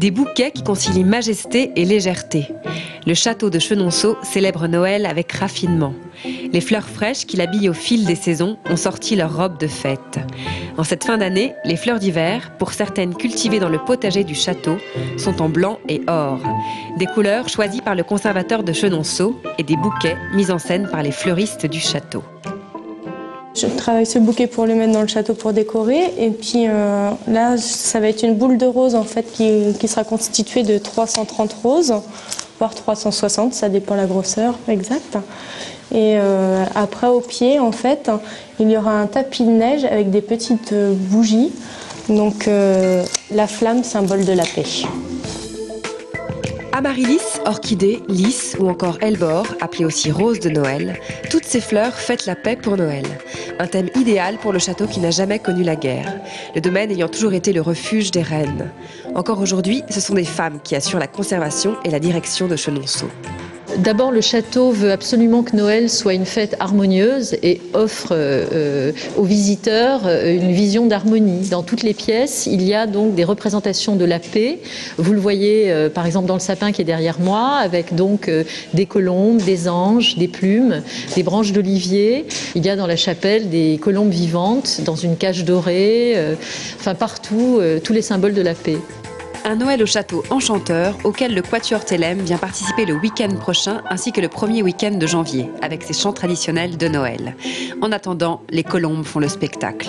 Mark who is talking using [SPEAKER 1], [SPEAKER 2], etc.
[SPEAKER 1] Des bouquets qui concilient majesté et légèreté. Le château de Chenonceau célèbre Noël avec raffinement. Les fleurs fraîches qui l'habillent au fil des saisons ont sorti leur robe de fête. En cette fin d'année, les fleurs d'hiver, pour certaines cultivées dans le potager du château, sont en blanc et or. Des couleurs choisies par le conservateur de Chenonceau et des bouquets mis en scène par les fleuristes du château.
[SPEAKER 2] Je travaille ce bouquet pour le mettre dans le château pour décorer. Et puis là, ça va être une boule de rose en fait qui sera constituée de 330 roses, voire 360, ça dépend de la grosseur exacte. Et après, au pied, en fait, il y aura un tapis de neige avec des petites bougies. Donc la flamme, symbole de la paix.
[SPEAKER 1] Amaryllis, orchidée, lys ou encore hellebore, appelée aussi rose de Noël, toutes ces fleurs fêtent la paix pour Noël. Un thème idéal pour le château qui n'a jamais connu la guerre, le domaine ayant toujours été le refuge des reines. Encore aujourd'hui, ce sont des femmes qui assurent la conservation et la direction de Chenonceau.
[SPEAKER 3] D'abord, le château veut absolument que Noël soit une fête harmonieuse et offre aux visiteurs une vision d'harmonie. Dans toutes les pièces, il y a donc des représentations de la paix. Vous le voyez par exemple dans le sapin qui est derrière moi, avec donc des colombes, des anges, des plumes, des branches d'olivier. Il y a dans la chapelle des colombes vivantes, dans une cage dorée, enfin partout, tous les symboles de la paix.
[SPEAKER 1] Un Noël au château enchanteur auquel le Quatuor Thélème vient participer le week-end prochain ainsi que le premier week-end de janvier avec ses chants traditionnels de Noël. En attendant, les colombes font le spectacle.